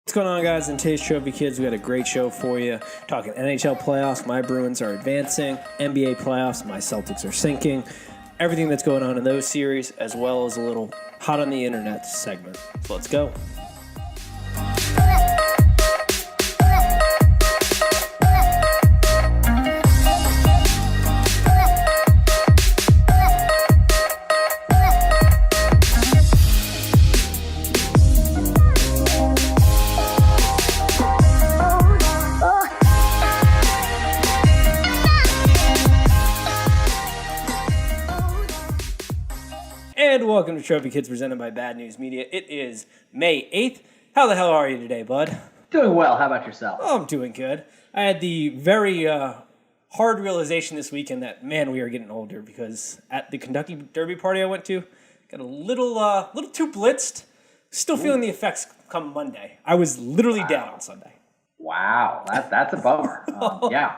What's going on, guys? In today's Trophy Kids, we got a great show for you. Talking NHL playoffs, my Bruins are advancing. NBA playoffs, my Celtics are sinking. Everything that's going on in those series, as well as a little hot on the internet segment. So let's go. And welcome to Trophy Kids presented by Bad News Media. It is May 8th. How the hell are you today, bud? Doing well. How about yourself? Oh, I'm doing good. I had the very hard realization this weekend that, man, we are getting older because at the Kentucky Derby party I went to, got a little too blitzed. Still feeling the effects come Monday. I was literally down on Sunday. Wow. That's a bummer. Yeah.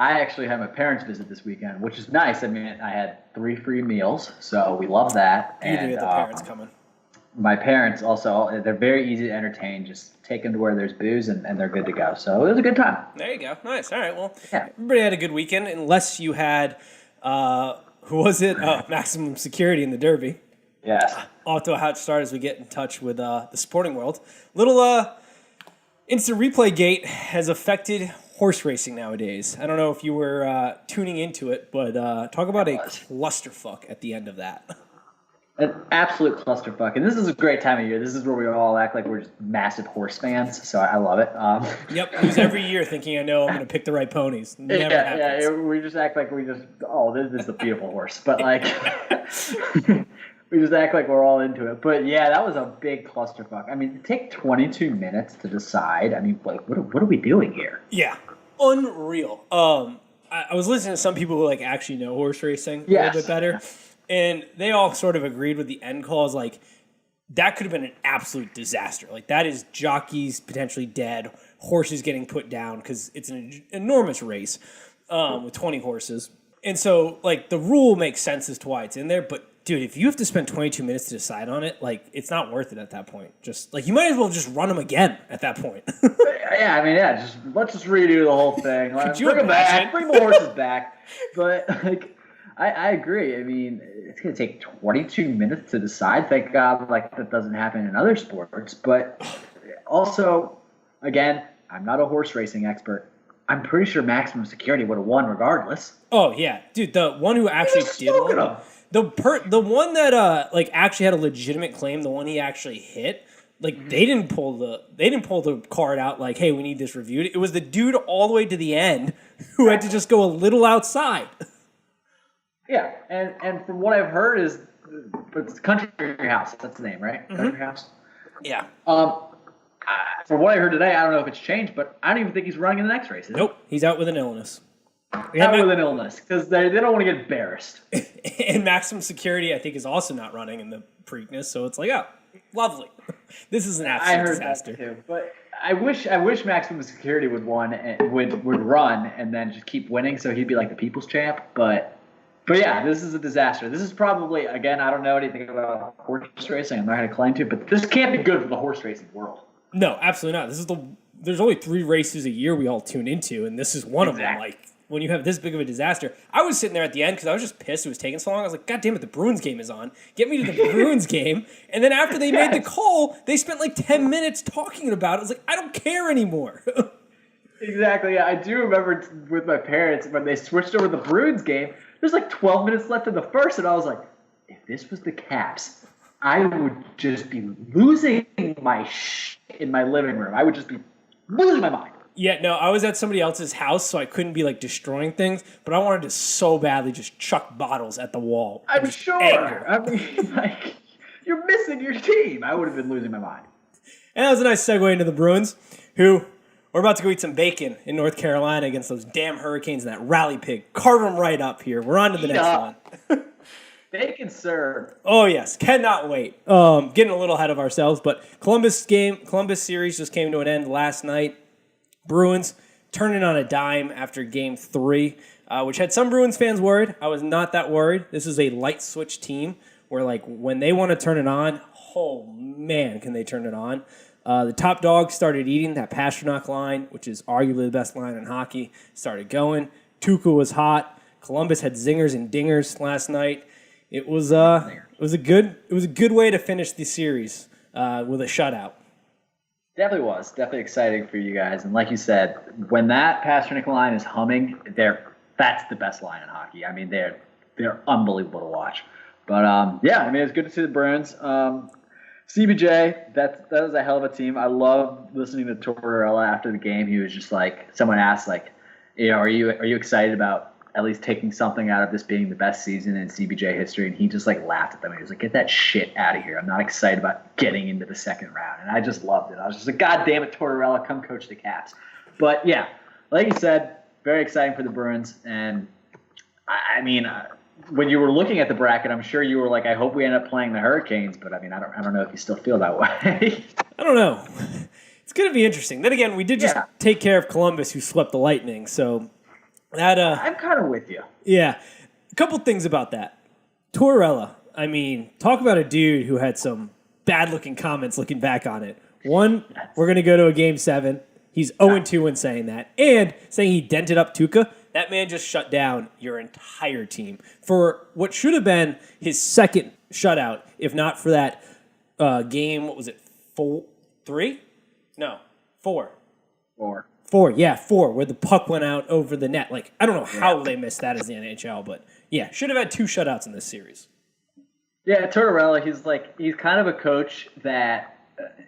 I actually had my parents visit this weekend, which is nice. I mean, I had 3 free meals, so we love that. You do get the parents coming. My parents also, they're very easy to entertain. Just take them to where there's booze, and they're good to go. So it was a good time. There you go. Nice. All right. Well, yeah. Everybody had a good weekend, unless you had, who was it? Maximum Security in the Derby. Yes. Off to a hot start as we get in touch with the sporting world. Little instant replay gate has affected horse racing nowadays. I don't know if you were tuning into it, but talk about a clusterfuck at the end of that. An absolute clusterfuck. And this is a great time of year. This is where we all act like we're just massive horse fans, so I love it. Yep, lose every year thinking I know I'm going to pick the right ponies. Never happens. Yeah, we just act like this is a beautiful horse. But, like, we just act like we're all into it. But, yeah, that was a big clusterfuck. I mean, to take 22 minutes to decide, I mean, like, what are we doing here? Yeah, unreal. I was listening to some people who, like, actually know horse racing a little bit better. And they all sort of agreed with the end calls, like, that could have been an absolute disaster. Like, that is jockeys potentially dead, horses getting put down, because it's an enormous race with 20 horses. And so, like, the rule makes sense as to why it's in there. But, dude, if you have to spend 22 minutes to decide on it, like, it's not worth it at that point. Just, like, you might as well just run them again at that point. Let's just redo the whole thing. Could you bring them imagine? back, bring the horses back. But, like, I agree. I mean, it's going to take 22 minutes to decide. Thank God, like, that doesn't happen in other sports. But also, again, I'm not a horse racing expert. I'm pretty sure Maximum Security would have won regardless. Oh, yeah. Dude, the one who actually did win, the one that like actually had a legitimate claim, the one he actually hit, like they didn't pull the card out like, hey, we need this reviewed. It was the dude all the way to the end who had to just go a little outside. Yeah, and from what I've heard is it's Country House. That's the name, right? Mm-hmm. Country House. Yeah. From what I heard today, I don't know if it's changed, but I don't even think he's running in the next race. Nope, he's out with an illness. With an illness because they don't want to get embarrassed. And Maximum Security, I think, is also not running in the Preakness, so it's like, oh, lovely. This is an absolute disaster. That too, but I wish Maximum Security would run and then just keep winning, so he'd be like the people's champ. But yeah, this is a disaster. This is probably, again, I don't know anything about horse racing. I'm not going to claim to, but this can't be good for the horse racing world. No, absolutely not. There's only 3 races a year we all tune into, and this is one of them. Like, when you have this big of a disaster, I was sitting there at the end because I was just pissed it was taking so long. I was like, God damn it, the Bruins game is on. Get me to the Bruins game. And then after they made the call, they spent like 10 minutes talking about it. I was like, I don't care anymore. Exactly. Yeah, I do remember with my parents when they switched over the Bruins game. There's like 12 minutes left in the first, and I was like, if this was the Caps, I would just be losing my shit in my living room. I would just be losing my mind. Yeah, no, I was at somebody else's house, so I couldn't be, like, destroying things, but I wanted to so badly just chuck bottles at the wall. I'm sure. Anger. I mean, like, you're missing your team. I would have been losing my mind. And that was a nice segue into the Bruins, who we're about to go eat some bacon in North Carolina against those damn Hurricanes and that rally pig. Carve them right up here. We're on to the next one. Bacon served. Oh, yes. Cannot wait. Getting a little ahead of ourselves, but Columbus series just came to an end last night. Bruins turning on a dime after Game 3, which had some Bruins fans worried. I was not that worried. This is a light switch team where, like, when they want to turn it on, oh, man, can they turn it on. The top dog started eating. That Pasternak line, which is arguably the best line in hockey, started going. Tuukka was hot. Columbus had Zingers and Dingers last night. It was a good way to finish the series with a shutout. Definitely was. Definitely exciting for you guys. And like you said, when that Pasternak line is humming, that's the best line in hockey. I mean, they're unbelievable to watch. But yeah, I mean, it's good to see the Bruins. CBJ, that was a hell of a team. I love listening to Tortorella after the game. He was just like, someone asked, like, are you excited about at least taking something out of this being the best season in CBJ history? And he just like laughed at them. He was like, get that shit out of here. I'm not excited about getting into the second round. And I just loved it. I was just like, God damn it, Tortorella, come coach the Caps. But yeah, like you said, very exciting for the Bruins. And I mean, when you were looking at the bracket, I'm sure you were like, I hope we end up playing the Hurricanes. But I mean, I don't know if you still feel that way. I don't know. It's going to be interesting. Then again, we did just take care of Columbus, who swept the Lightning. So that I'm kind of with you. Yeah. A couple things about that. Tortorella, I mean, talk about a dude who had some bad-looking comments looking back on it. One, we're going to go to a Game 7. He's 0-2 when saying that. And saying he dented up Tuukka. That man just shut down your entire team for what should have been his second shutout, if not for that game, what was it, 3? No, 4. 4, where the puck went out over the net. Like, I don't know how they missed that as the NHL, but yeah, should have had 2 shutouts in this series. Yeah, Tortorella, he's kind of a coach that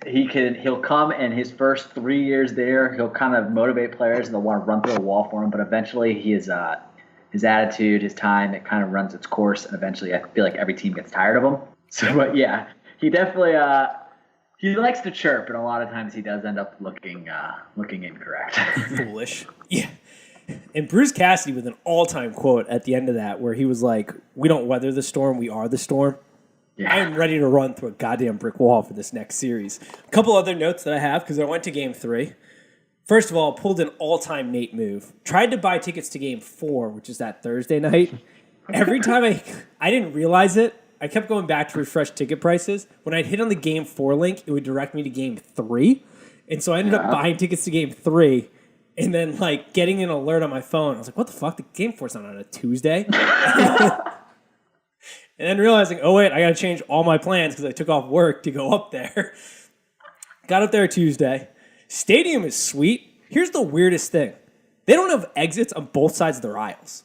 he'll come and his first 3 years there, he'll kind of motivate players and they'll want to run through a wall for him, but eventually his attitude, his time, it kind of runs its course, and eventually I feel like every team gets tired of him. So, but yeah, he definitely he likes to chirp, and a lot of times he does end up looking incorrect. Foolish. Yeah. And Bruce Cassidy with an all-time quote at the end of that where he was like, we don't weather the storm, we are the storm. Yeah. I am ready to run through a goddamn brick wall for this next series. A couple other notes that I have, because I went to Game 3. First of all, pulled an all-time Nate move. Tried to buy tickets to Game 4, which is that Thursday night. Every time I didn't realize it, I kept going back to refresh ticket prices. When I'd hit on the Game 4 link, it would direct me to Game 3. And so I ended up buying tickets to Game 3 and then, like, getting an alert on my phone. I was like, what the fuck? The Game 4's not on a Tuesday? And then realizing, oh, wait, I got to change all my plans because I took off work to go up there. Got up there Tuesday. Stadium is sweet. Here's the weirdest thing. They don't have exits on both sides of their aisles.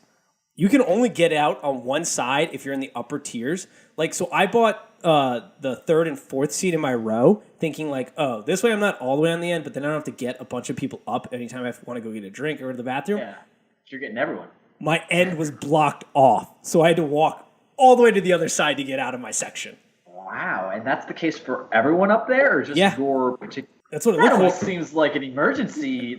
You can only get out on one side if you're in the upper tiers. Like, so I bought the 3rd and 4th seat in my row, thinking like, oh, this way I'm not all the way on the end, but then I don't have to get a bunch of people up anytime I want to go get a drink or go to the bathroom. Yeah, you're getting everyone. My end was blocked off, so I had to walk all the way to the other side to get out of my section. Wow, and that's the case for everyone up there, or just your particular? That's what it looks like. That almost seems like an emergency,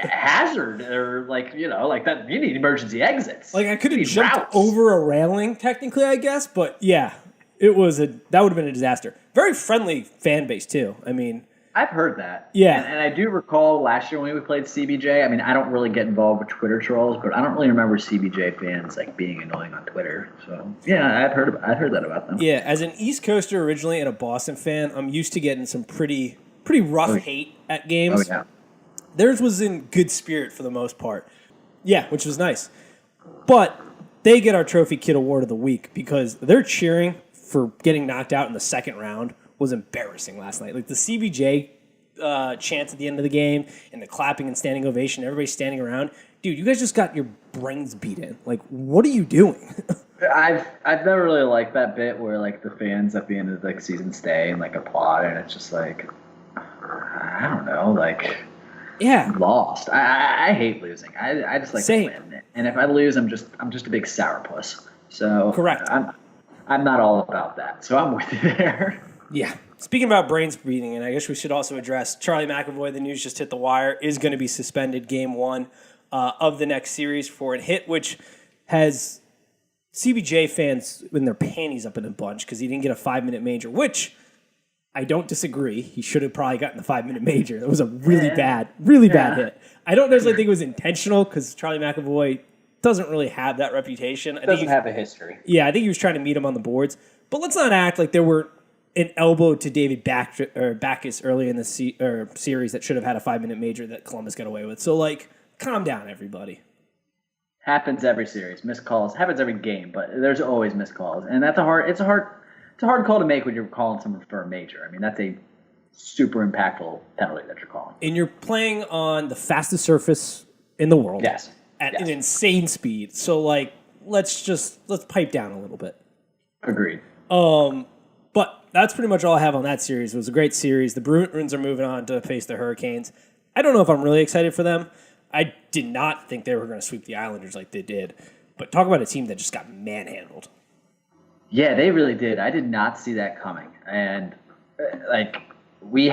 hazard, or like that. You need emergency exits. Like I could have jumped over a railing, technically, I guess, but yeah, that would have been a disaster. Very friendly fan base too. I mean, I've heard that. Yeah. And I do recall last year when we played CBJ, I mean, I don't really get involved with Twitter trolls, but I don't really remember CBJ fans like being annoying on Twitter. So, yeah, I've heard that about them. Yeah, as an East Coaster originally and a Boston fan, I'm used to getting some pretty rough hate at games. Oh, yeah. Theirs was in good spirit for the most part. Yeah, which was nice. But they get our Trophy Kid Award of the Week because their cheering for getting knocked out in the second round was embarrassing last night. Like the CBJ chants at the end of the game and the clapping and standing ovation, everybody standing around. Dude, you guys just got your brains beat in. Like, what are you doing? I've never really liked that bit where like the fans at the end of the season stay and like applaud, and it's just like, I don't know, like, yeah, lost. I hate losing. I just like to win, and if I lose, I'm just a big sourpuss. So correct. I'm not all about that. So I'm with you there. Yeah. Speaking about brains beating, and I guess we should also address Charlie McAvoy, the news just hit the wire, is going to be suspended Game 1 of the next series for a hit, which has CBJ fans in their panties up in a bunch because he didn't get a 5-minute major, which I don't disagree. He should have probably gotten the 5-minute major. That was a really bad hit. I don't necessarily think it was intentional because Charlie McAvoy doesn't really have that reputation. Doesn't have a history. Yeah, I think he was trying to meet him on the boards. But let's not act like there were an elbow to David Backes early in the series that should have had a 5-minute major that Columbus got away with. So, like, calm down, everybody. Happens every series. Missed calls. Happens every game, but there's always missed calls. And it's a hard call to make when you're calling someone for a major. I mean, that's a super impactful penalty that you're calling. And you're playing on the fastest surface in the world. Yes. At an insane speed. So, like, let's pipe down a little bit. Agreed. But that's pretty much all I have on that series. It was a great series. The Bruins are moving on to face the Hurricanes. I don't know if I'm really excited for them. I did not think they were going to sweep the Islanders like they did. But talk about a team that just got manhandled. Yeah, they really did. I did not see that coming. And, we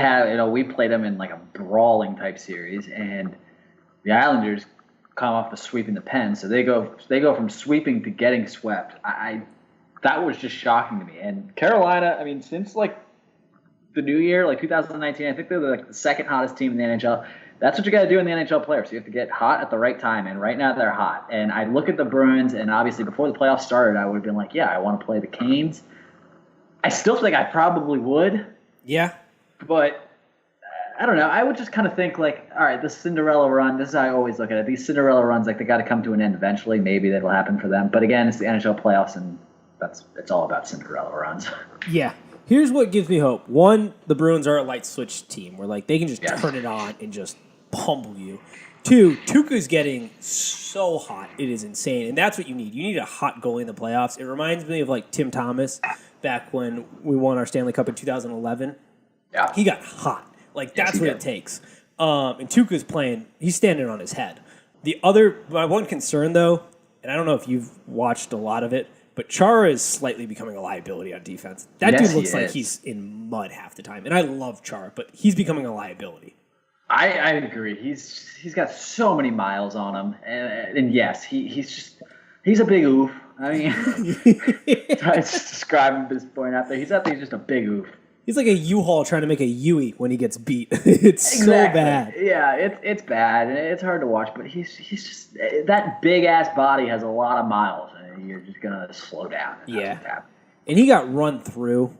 played them in, like, a brawling type series. And the Islanders come off the sweeping the Pen. So they go from sweeping to getting swept. That was just shocking to me. And Carolina, I mean, since, like, the new year, like 2019, I think they're, like, the second hottest team in the NHL. That's what you got to do in the NHL players. You have to get hot at the right time, and right now they're hot. And I look at the Bruins, and obviously before the playoffs started, I would have been like, yeah, I want to play the Canes. I still think I probably would. Yeah. But I don't know. I would just kind of think, like, all right, this Cinderella run, this is how I always look at it. These Cinderella runs, like, they got to come to an end eventually. Maybe that'll happen for them. But again, it's the NHL playoffs, and it's all about Cinderella runs. Yeah. Here's what gives me hope. One, the Bruins are a light switch team where, like, they can just turn it on and just pummel you. Two, Tuukka's getting so hot. It is insane. And that's what you need. You need a hot goalie in the playoffs. It reminds me of, like, Tim Thomas back when we won our Stanley Cup in 2011. Yeah. He got hot. Like, that's what it takes. And Tuukka's playing. He's standing on his head. My one concern, though, and I don't know if you've watched a lot of it, but Chara is slightly becoming a liability on defense. That dude looks like he's in mud half the time. And I love Chara, but he's becoming a liability. I agree. He's got so many miles on him. And yes, he's a big oof. I mean, I just describe him at this point out there. He's just a big oof. He's like a U-Haul trying to make a Yui when he gets beat. It's so bad. Yeah, it's bad, and it's hard to watch. But he's just that big ass body has a lot of miles, and you're just gonna slow down. Yeah, and he got run through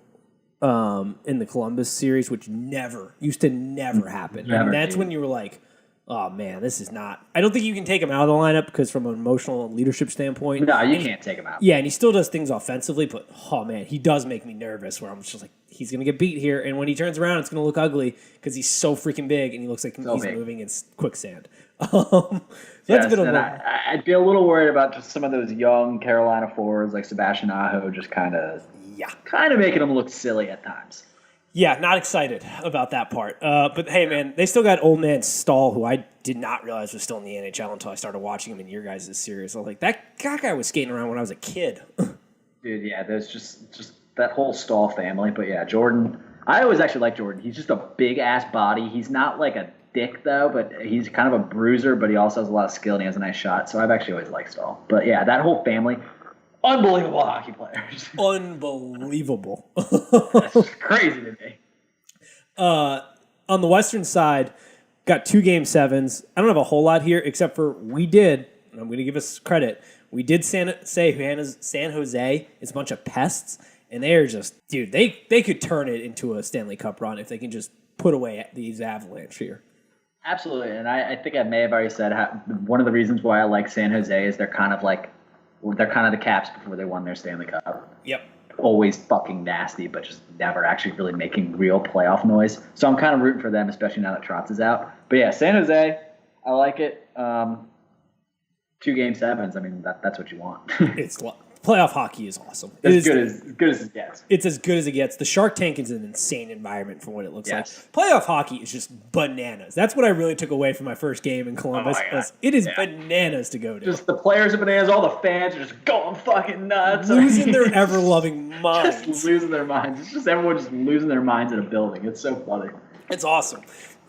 in the Columbus series, which used to never happen. And that's when you were like, oh man, this is not. I don't think you can take him out of the lineup because from an emotional and leadership standpoint, no, you can't take him out. Yeah, and he still does things offensively, but oh man, he does make me nervous. Where I'm just like, he's gonna get beat here, and when he turns around, it's gonna look ugly because he's so freaking big and he looks like he's moving in quicksand. That's a bit of I'd be a little worried about just some of those young Carolina forwards like Sebastian Aho, just kind of making them look silly at times. Yeah, not excited about that part. But hey, man, they still got old man Stahl, who I did not realize was still in the NHL until I started watching him in your guys' series. I was like, that guy was skating around when I was a kid. Dude, yeah, there's just that whole Stahl family. But yeah, Jordan, I always actually like Jordan. He's just a big-ass body. He's not like a dick, though, but he's kind of a bruiser, but he also has a lot of skill, and he has a nice shot. So I've actually always liked Stahl. But yeah, that whole family, unbelievable hockey players. Unbelievable. That's just crazy to me. On the Western side, got 2 Game 7s. I don't have a whole lot here, except for we did, and I'm going to give us credit, we did say San Jose is a bunch of pests, and they are just, dude, they could turn it into a Stanley Cup run if they can just put away these Avalanche here. Absolutely, and I think I may have already said one of the reasons why I like San Jose is they're kind of the Caps before they won their Stanley Cup. Yep. Always fucking nasty, but just never actually really making real playoff noise. So I'm kind of rooting for them, especially now that Trotz is out. But yeah, San Jose, I like it. 2 Game 7s. I mean, that's what you want. Playoff hockey is awesome. As good as it gets. It's as good as it gets. The Shark Tank is an insane environment for what it looks like. Playoff hockey is just bananas. That's what I really took away from my first game in Columbus. It is bananas to go to. Just the players are bananas. All the fans are just going fucking nuts. Losing their ever-loving minds. Just losing their minds. It's just everyone just losing their minds in a building. It's so funny. It's awesome.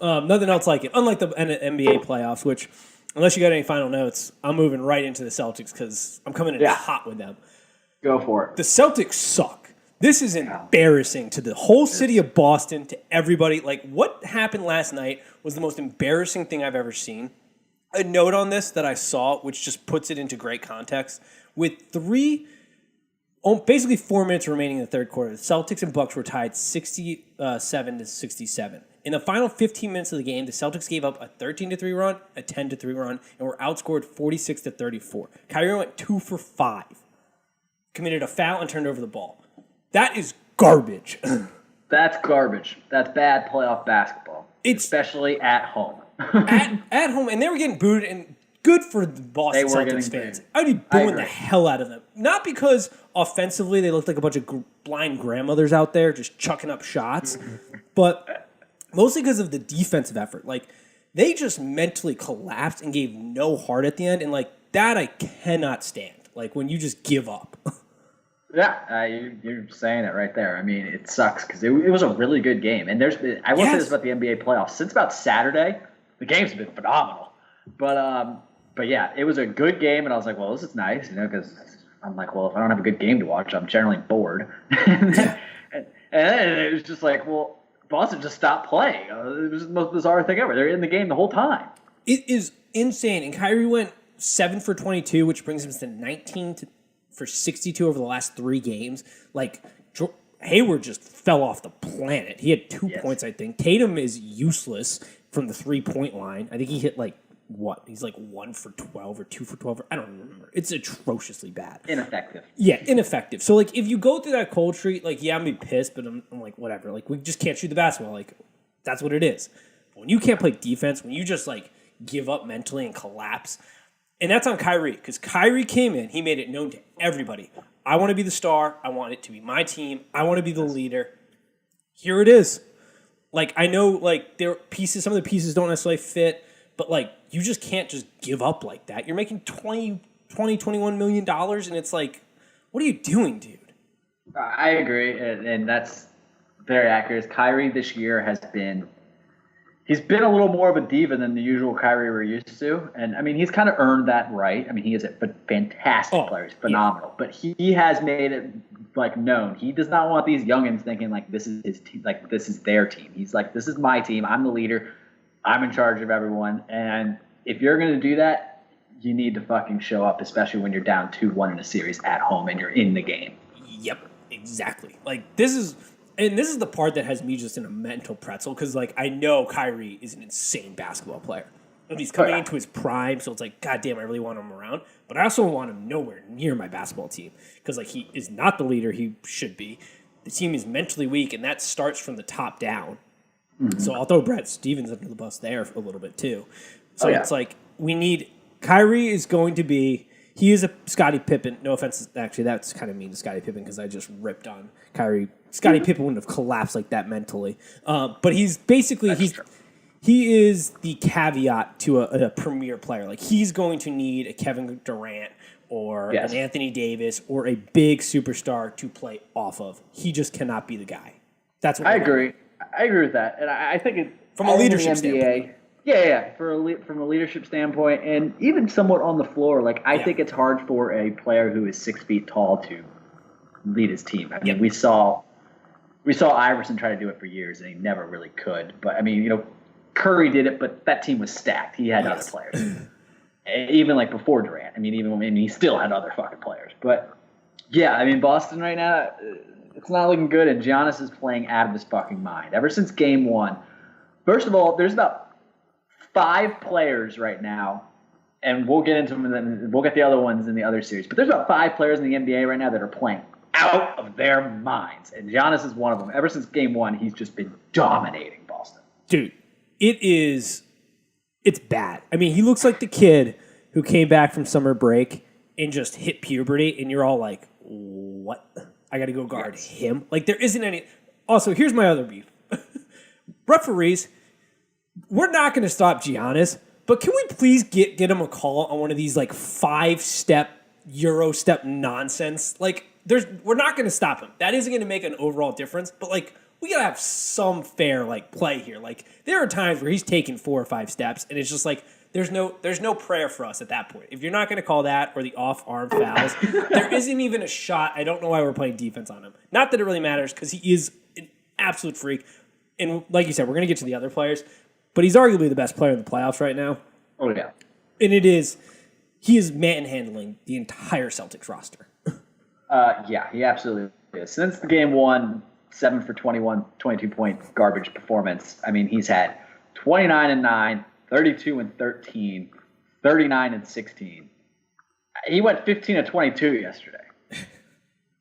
Nothing else like it. Unlike the NBA playoffs, which... Unless you got any final notes, I'm moving right into the Celtics because I'm coming in hot with them. Go for it. The Celtics suck. This is embarrassing to the whole city of Boston, to everybody. Like, what happened last night was the most embarrassing thing I've ever seen. A note on this that I saw, which just puts it into great context, with 3 basically 4 minutes remaining in the third quarter. The Celtics and Bucks were tied 67-67. In the final 15 minutes of the game, the Celtics gave up a 13-3 run, a 10-3 run, and were outscored 46-34. Kyrie went 2 for 5, committed a foul, and turned over the ball. That is garbage. That's garbage. That's bad playoff basketball, especially at home. at home, and they were getting booed, and good for the Boston Celtics fans. I'd be booing the hell out of them. Not because offensively they looked like a bunch of blind grandmothers out there just chucking up shots, but mostly because of the defensive effort. Like, they just mentally collapsed and gave no heart at the end, and like that I cannot stand. Like when you just give up. Yeah, you're saying it right there. I mean, it sucks because it was a really good game, and I will say this about the NBA playoffs. Since about Saturday, the games have been phenomenal. But yeah, it was a good game, and I was like, well, this is nice, because I'm like, well, if I don't have a good game to watch, I'm generally bored. and it was just like, well, Boston just stopped playing. It was the most bizarre thing ever. They're in the game the whole time. It is insane. And Kyrie went 7 for 22, which brings him to 19 for 62 over the last 3 games. Like, Hayward just fell off the planet. He had 2 points, I think. Tatum is useless from the 3-point line. I think he hit he's like 1 for 12 or 2 for 12. I don't even remember. It's atrociously bad. Ineffective. Yeah, ineffective. So, like, if you go through that cold streak, like, yeah, I'm going to be pissed, but I'm like, whatever. Like, we just can't shoot the basketball. Like, that's what it is. When you can't play defense, when you just, like, give up mentally and collapse, and that's on Kyrie, because Kyrie came in, he made it known to everybody. I want to be the star. I want it to be my team. I want to be the leader. Here it is. Like, I know, like, some of the pieces don't necessarily fit, but, like, you just can't just give up like that. You're making $21 million, and it's like, what are you doing, dude? I agree, and that's very accurate. Kyrie this year he's been a little more of a diva than the usual Kyrie we're used to. And, I mean, he's kind of earned that right. I mean, he is a fantastic player. He's phenomenal. Yeah. But he has made it, like, known. He does not want these youngins thinking, like, this is his team, like, this is their team. He's like, this is my team. I'm the leader. I'm in charge of everyone. And if you're going to do that, you need to fucking show up, especially when you're down 2-1 in a series at home and you're in the game. Yep, exactly. Like, this is the part that has me just in a mental pretzel, because, like, I know Kyrie is an insane basketball player. And he's coming into his prime, so it's like, God damn, I really want him around. But I also want him nowhere near my basketball team, because, like, he is not the leader he should be. The team is mentally weak, and that starts from the top down. Mm-hmm. So I'll throw Brad Stevens under the bus there a little bit, too. So it's like, Kyrie is going to be, he is a Scottie Pippen. No offense, actually, that's kind of mean to Scottie Pippen because I just ripped on Kyrie. Scottie Pippen wouldn't have collapsed like that mentally. But he's basically, he is the caveat to a premier player. Like, he's going to need a Kevin Durant or an Anthony Davis or a big superstar to play off of. He just cannot be the guy. That's what I agree. I agree with that. And I think from a leadership standpoint. Yeah. From a leadership standpoint, and even somewhat on the floor, like, I think it's hard for a player who is 6 feet tall to lead his team. I mean, we saw Iverson try to do it for years, and he never really could. But I mean, Curry did it, but that team was stacked. He had other players, even like before Durant. I mean, he still had other fucking players. But yeah, I mean, Boston right now, it's not looking good, and Giannis is playing out of his fucking mind. Ever since Game 1, first of all, there's about 5 players right now, and we'll get into them, and then we'll get the other ones in the other series. But there's about 5 players in the NBA right now that are playing out of their minds, and Giannis is one of them. Ever since Game 1, he's just been dominating Boston. Dude, it's bad. I mean, he looks like the kid who came back from summer break and just hit puberty, and you're all like, what? I got to go guard him? Like, there isn't any. Also, here's my other beef. Referees, we're not going to stop Giannis, but can we please get him a call on one of these, like, 5-step, Euro step nonsense? Like, we're not going to stop him. That isn't going to make an overall difference, but, like, we got to have some fair, like, play here. Like, there are times where he's taking 4 or 5 steps, and it's just like, there's no prayer for us at that point. If you're not going to call that or the off-arm fouls, there isn't even a shot. I don't know why we're playing defense on him. Not that it really matters, because he is an absolute freak. And like you said, we're going to get to the other players, but he's arguably the best player in the playoffs right now. Oh, yeah. And he is manhandling the entire Celtics roster. Yeah, he absolutely is. Since the game one, 7 for 21, 22-point garbage performance. I mean, he's had 29-9, 32-13, 39-16. He went 15-22 yesterday.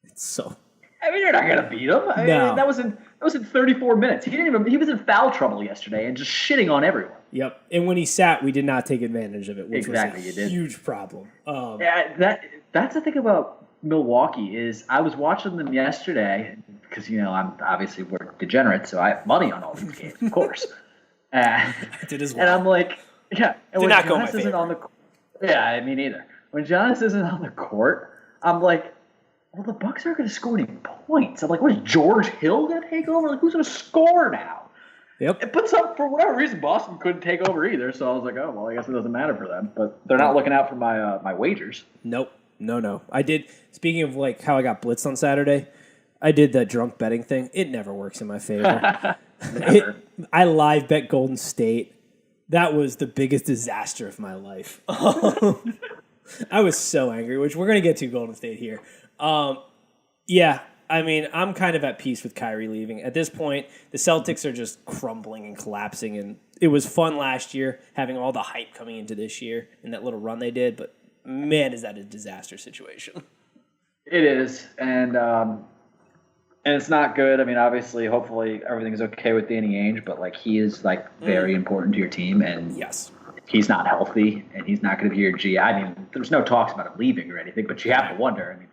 It's so. I mean, you're not gonna beat him. I mean, that was in 34 minutes. He was in foul trouble yesterday and just shitting on everyone. Yep. And when he sat, we did not take advantage of it, which was a huge problem. Yeah, that's the thing about Milwaukee is I was watching them yesterday because we're degenerates, so I have money on all these games, of course. I did as well. And I'm like, yeah. And did when not go Giannis my isn't on the yeah, me neither. When Giannis isn't on the court, I'm like, well, the Bucks aren't going to score any points. I'm like, what is George Hill going to take over? Like, who's going to score now? Yep. But for whatever reason, Boston couldn't take over either. So I was like, oh, well, I guess it doesn't matter for them. But they're not looking out for my wagers. Nope. No. I did. Speaking of like how I got blitzed on Saturday, I did that drunk betting thing. It never works in my favor. I live bet Golden State. That was the biggest disaster of my life. I was so angry, which we're going to get to Golden State here. Yeah, I mean, I'm kind of at peace with Kyrie leaving. At this point, the Celtics are just crumbling and collapsing, and it was fun last year having all the hype coming into this year and that little run they did, but man, is that a disaster situation. It is, and it's not good. I mean, obviously, hopefully everything's okay with Danny Ainge, but like he is like very important to your team, and yes. He's not healthy, and he's not going to be your GI. I mean, there's no talks about him leaving or anything, but you have to wonder. I mean,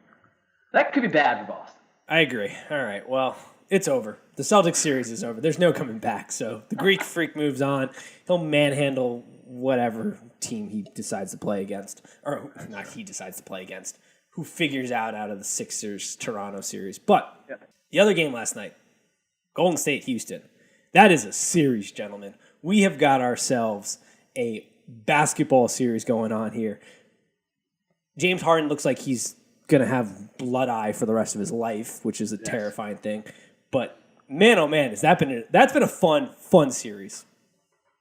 that could be bad for Boston. I agree. All right, well, it's over. The Celtics series is over. There's no coming back. So the Greek freak moves on. He'll manhandle whatever team he decides to play against. Or not he decides to play against. Who figures out of the Sixers-Toronto series. But the other game last night, Golden State-Houston. That is a series, gentlemen. We have got ourselves a basketball series going on here. James Harden looks like he's going to have blood eye for the rest of his life, which is a terrifying thing. But man, oh man, that's been a fun series.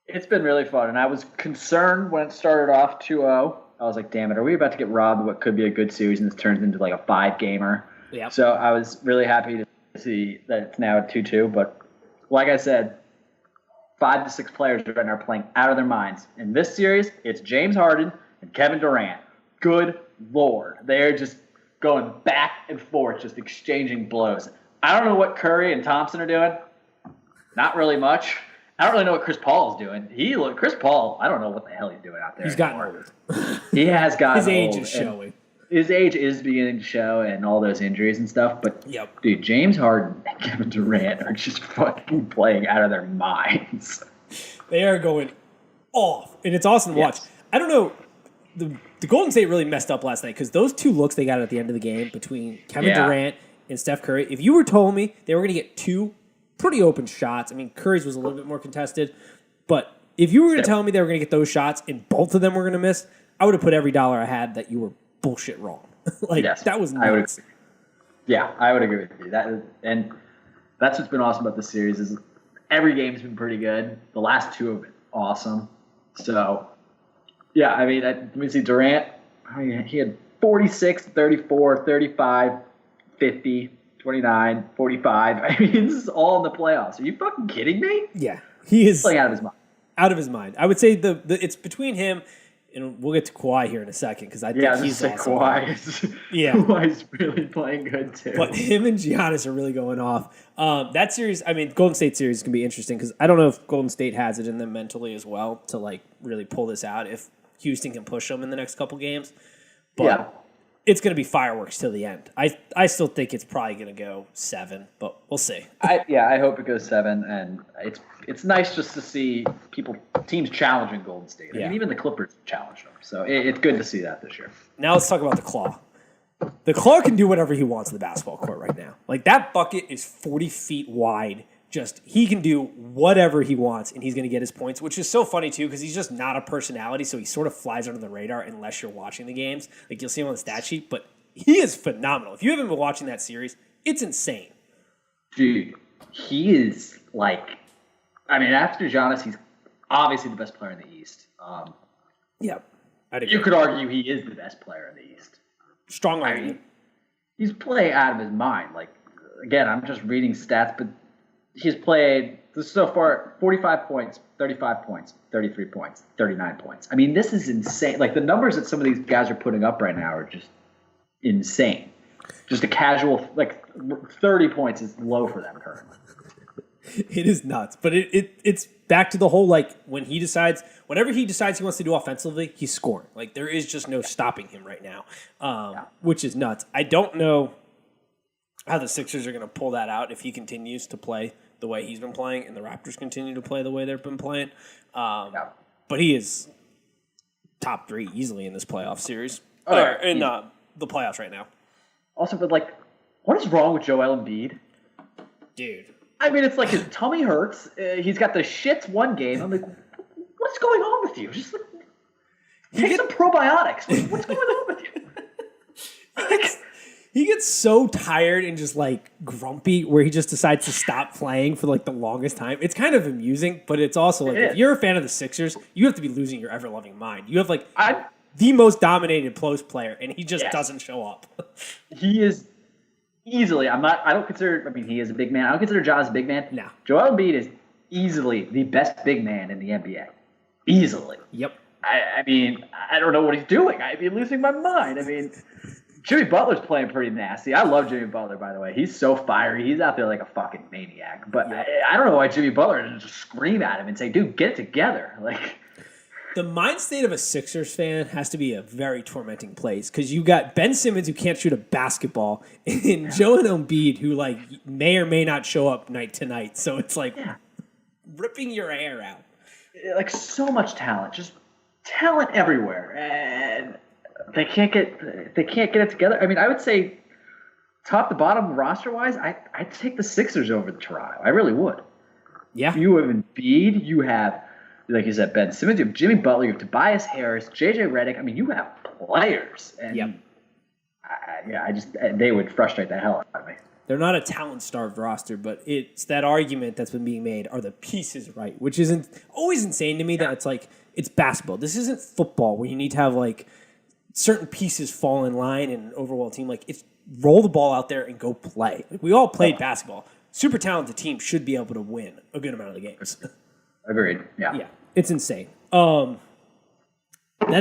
It's been really fun, and I was concerned when it started off 2-0. I was like, damn it, are we about to get robbed of what could be a good series, and this turns into like a 5-gamer? Yep. So I was really happy to see that it's now at 2-2. But like I said, 5 to 6 players right now are playing out of their minds. In this series, it's James Harden and Kevin Durant. Good Lord. They're just going back and forth, just exchanging blows. I don't know what Curry and Thompson are doing. Not really much. I don't really know what Chris Paul is doing. Chris Paul, I don't know what the hell he's doing out there. He's gotten old. He has gotten old. His age old, is showing. His age is beginning to show, and all those injuries and stuff. But, dude, James Harden and Kevin Durant are just fucking playing out of their minds. They are going off, and it's awesome to watch. I don't know. The Golden State really messed up last night because those 2 looks they got at the end of the game between Kevin Durant and Steph Curry, if you were told me they were going to get 2 pretty open shots, I mean, Curry's was a little bit more contested, but if you were going to tell me they were going to get those shots and both of them were going to miss, I would have put every dollar I had that you were bullshit wrong. That was nuts. I would agree with you. And that's what's been awesome about this series is every game's been pretty good. The last 2 have been awesome. So, yeah, I mean, let me see, Durant, he had 46, 34, 35, 50, 29, 45. I mean, this is all in the playoffs. Are you fucking kidding me? Yeah. He is playing out of his mind. Out of his mind. I would say it's between him, and we'll get to Kawhi here in a second because I think he's awesome. Kawhi's really playing good too. But him and Giannis are really going off. That series, I mean, Golden State series is going to be interesting because I don't know if Golden State has it in them mentally as well to like really pull this out if Houston can push them in the next couple games. But it's going to be fireworks till the end. I still think it's probably going to go 7, but we'll see. I hope it goes 7, and it's nice just to see teams challenging Golden State. I mean, even the Clippers challenged them, so it's good to see that this year. Now let's talk about the Claw. The Claw can do whatever he wants in the basketball court right now. Like, that bucket is 40 feet wide. Just, he can do whatever he wants, and he's going to get his points, which is so funny, too, because he's just not a personality, so he sort of flies under the radar unless you're watching the games. Like, you'll see him on the stat sheet, but he is phenomenal. If you haven't been watching that series, it's insane. Dude, he is, like, I mean, after Giannis, he's obviously the best player in the East. I'd agree. You could argue he is the best player in the East. Strong argument. he's playing out of his mind. Like, again, I'm just reading stats, but he's played so far 45 points, 35 points, 33 points, 39 points. I mean, this is insane. Like, the numbers that some of these guys are putting up right now are just insane. Just a casual, like, 30 points is low for them currently. It is nuts. But it's back to the whole, like, whatever he decides he wants to do offensively, he's scoring. Like, there is just no stopping him right now, which is nuts. I don't know how the Sixers are going to pull that out if he continues to play the way he's been playing and the Raptors continue to play the way they've been playing. But he is top 3 easily in this playoff series. In the playoffs right now. Also, but, like, what is wrong with Joel Embiid? Dude. I mean, it's like his tummy hurts. He's got the shits one game. I'm like, what's going on with you? Just like, take some probiotics. What's going on with you? He gets so tired and just like grumpy where he just decides to stop playing for like the longest time. It's kind of amusing, but it's also like if you're a fan of the Sixers, you have to be losing your ever-loving mind. You have like the most dominated post player, and he just doesn't show up. He is easily. I don't consider. I mean, he is a big man. I don't consider Ja as a big man. No. Joel Embiid is easily the best big man in the NBA. Easily. Yep. I mean, I don't know what he's doing. I'd be losing my mind. I mean, Jimmy Butler's playing pretty nasty. I love Jimmy Butler, by the way. He's so fiery. He's out there like a fucking maniac. But I don't know why Jimmy Butler doesn't just scream at him and say, dude, get it together. Like, the mind state of a Sixers fan has to be a very tormenting place because you got Ben Simmons who can't shoot a basketball and Joel Embiid who like may or may not show up night to night. So it's like ripping your hair out. Like so much talent, just talent everywhere, and they can't get it together. I mean, I would say top to bottom roster wise, I'd take the Sixers over the Toronto. I really would. Yeah, you have Embiid, you have, like you said, Ben Simmons, you have Jimmy Butler, you have Tobias Harris, JJ Redick. I mean, you have players, and they would frustrate the hell out of me. They're not a talent-starved roster, but it's that argument that's been being made, are the pieces right? Which isn't always insane to me that it's like, it's basketball. This isn't football where you need to have like certain pieces fall in line in an overall team. Like, it's roll the ball out there and go play. Like, we all played basketball. Super talented team should be able to win a good amount of the games. Agreed. Yeah. Yeah, it's insane. Then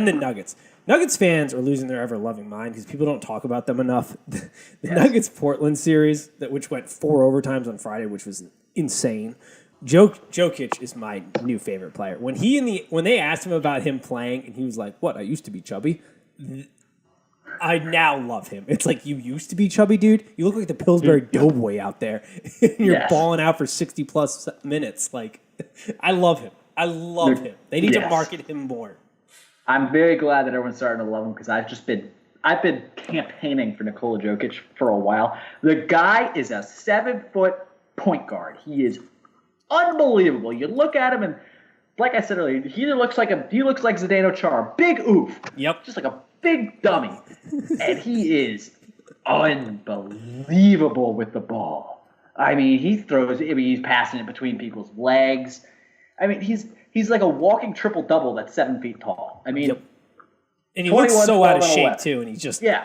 the Nuggets. Nuggets fans are losing their ever-loving mind because people don't talk about them enough. The Nuggets-Portland series, which went 4 overtimes on Friday, which was insane. Jokic is my new favorite player. When they asked him about him playing, and he was like, "What? I used to be chubby." I now love him. It's like, you used to be chubby, dude. You look like the Pillsbury Doughboy out there. You're balling out for 60-plus minutes. Like, I love him. I love him. They need to market him more. I'm very glad that everyone's starting to love him because I've been campaigning for Nikola Jokic for a while. The guy is a 7-foot point guard. He is unbelievable. You look at him and, like I said earlier, he looks like Zdeno Chara. Big oof. Yep. Just like a big dummy. And he is unbelievable with the ball. I mean, he's passing it between people's legs. I mean, he's like a walking triple-double that's 7 feet tall. I mean, and he looks so out of shape, too, and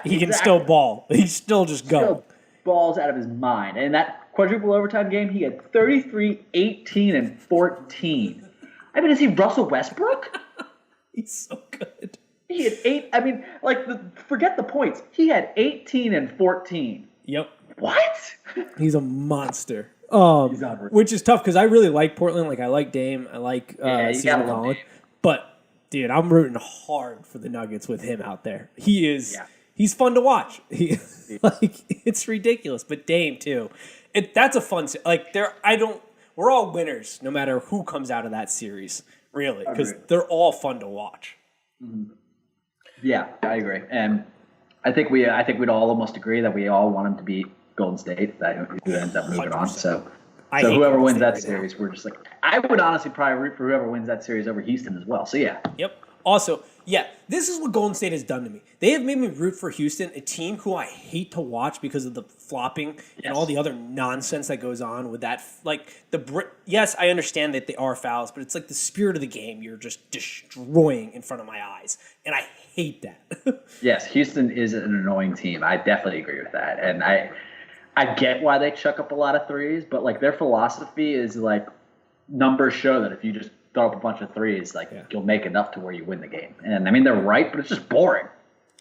he can still ball. He's still just going. Still balls out of his mind. And that quadruple overtime game, he had 33, 18, and 14. I mean, is he Russell Westbrook? He's so good. He had 8. I mean, forget the points. He had 18 and 14. Yep. What? He's a monster. Which is tough because I really like Portland. Like, I like Dame. I like Seton Holland. But, dude, I'm rooting hard for the Nuggets with him out there. He's fun to watch. It's ridiculous. But Dame, too. That's a fun we're all winners no matter who comes out of that series, really, because they're all fun to watch. Mm-hmm. Yeah, I agree. And I think we'd all almost agree that we all want him to beat Golden State, who ends up moving 100%. On. So whoever wins that series, we're just like, I would honestly probably root for whoever wins that series over Houston as well. So yeah. Yep. Also, yeah, this is what Golden State has done to me. They have made me root for Houston, a team who I hate to watch because of the flopping and all the other nonsense that goes on with that. Like yes, I understand that they are fouls, but it's like the spirit of the game you're just destroying in front of my eyes, and I hate that. Yes, Houston is an annoying team. I definitely agree with that, and I get why they chuck up a lot of threes, but like their philosophy is like numbers show that if you just throw up a bunch of threes, you'll make enough to where you win the game. And I mean, they're right, but it's just boring.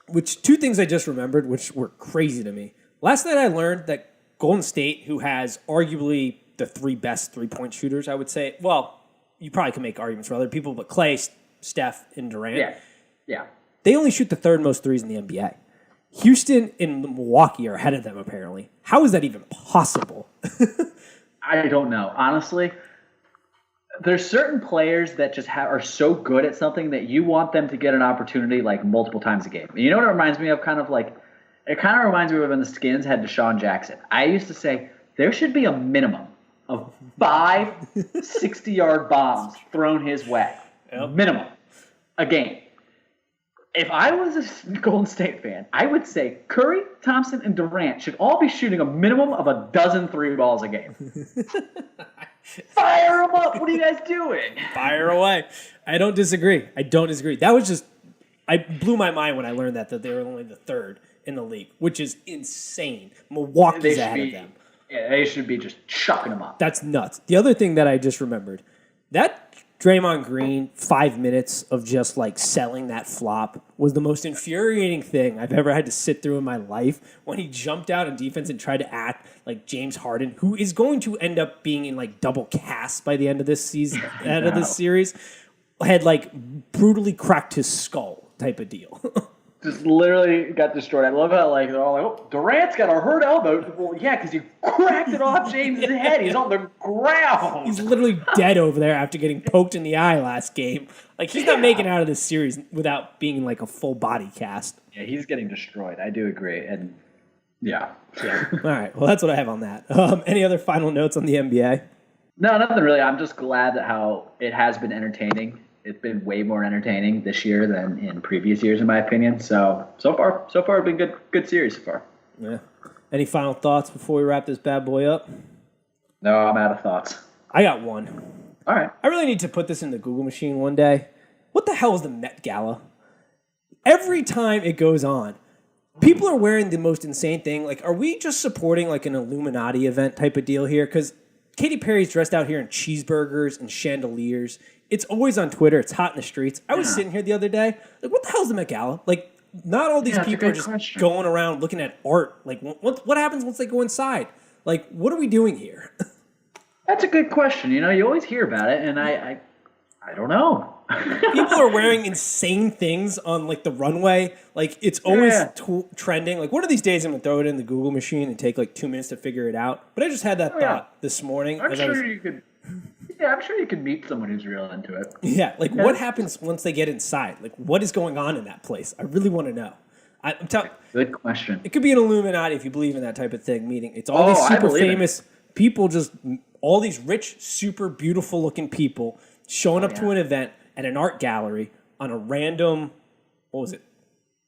Which two things I just remembered, which were crazy to me. Last night I learned that Golden State, who has arguably the three best three-point shooters, I would say. Well, you probably can make arguments for other people, but Clay, Steph, and Durant. Yeah. They only shoot the third most threes in the NBA. Houston and Milwaukee are ahead of them, apparently. How is that even possible? I don't know. Honestly, there's certain players that just are so good at something that you want them to get an opportunity like multiple times a game. And you know what it reminds me of? It kind of reminds me of when the Skins had Deshaun Jackson. I used to say there should be a minimum of 5 60-yard bombs thrown his way. Yep. Minimum. A game. If I was a Golden State fan, I would say Curry, Thompson, and Durant should all be shooting a minimum of a dozen 3 balls a game. Fire them up. What are you guys doing? Fire away. I don't disagree. That was just, I blew my mind when I learned that they were only the third in the league, which is insane. Milwaukee's ahead of them. Yeah, they should be just chucking them up. That's nuts. The other thing that I just remembered, that Draymond Green 5 minutes of just like selling that flop was the most infuriating thing I've ever had to sit through in my life, when he jumped out in defense and tried to act like James Harden, who is going to end up being in like double cast by the end of this season, of this series, had like brutally cracked his skull type of deal. Just literally got destroyed. I love how they're all like, "Oh, Durant's got a hurt elbow." Well, yeah, because you cracked it off James' head. He's on the ground. He's literally dead over there after getting poked in the eye last game. Like, he's not making out of this series without being in like a full body cast. Yeah, he's getting destroyed. I do agree. And yeah. All right. Well, that's what I have on that. Any other final notes on the NBA? No, nothing really. I'm just glad that how it has been entertaining. It's been way more entertaining this year than in previous years, in my opinion. So far, it's been good series so far. Yeah. Any final thoughts before we wrap this bad boy up? No, I'm out of thoughts. I got one. All right. I really need to put this in the Google machine one day. What the hell is the Met Gala? Every time it goes on, people are wearing the most insane thing. Like, are we just supporting like an Illuminati event type of deal here? Because Katy Perry's dressed out here in cheeseburgers and chandeliers. It's always on Twitter. It's hot in the streets. I was sitting here the other day. Like, what the hell is the Met Gala? Like, not all these people are just going around looking at art. Like, what happens once they go inside? Like, what are we doing here? That's a good question. You know, you always hear about it, and I don't know. People are wearing insane things on, like, the runway. Like, it's always trending. Like, one of these days I'm going to throw it in the Google machine and take, like, 2 minutes to figure it out. But I just had that thought this morning. I'm sure you could... Yeah, I'm sure you could meet someone who's real into it. Yeah, like, what happens once they get inside? Like, what is going on in that place? I really want to know. I'm telling. Good question. It could be an Illuminati if you believe in that type of thing. Meeting, it's all these super famous people, just all these rich, super beautiful looking people showing up to an event at an art gallery on a random, what was it,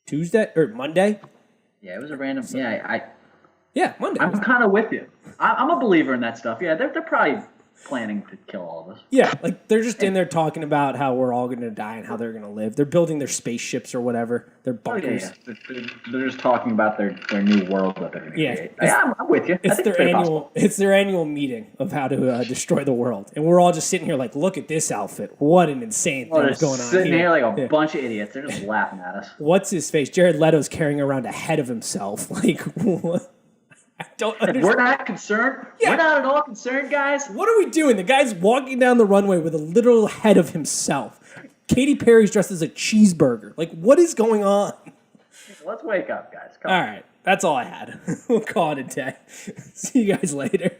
Tuesday or Monday? Yeah, it was a random. Monday. I'm kind of with you. I'm a believer in that stuff. Yeah, they're probably planning to kill all of us. Yeah, like they're just in there talking about how we're all going to die and how they're going to live. They're building their spaceships or whatever. Their bunkers. They're just talking about their new world that they're going to create. Yeah, I'm with you. It's their annual meeting of how to destroy the world, and we're all just sitting here like, look at this outfit. What an insane thing going on here. Sitting here like a bunch of idiots. They're just laughing at us. What's his face? Jared Leto's carrying around a head of himself. Like, what? I don't understand. We're not concerned. Yeah. We're not at all concerned, guys. What are we doing? The guy's walking down the runway with a literal head of himself. Katy Perry's dressed as a cheeseburger. Like, what is going on? Let's wake up, guys. Come on. All right. That's all I had. We'll call it a day. See you guys later.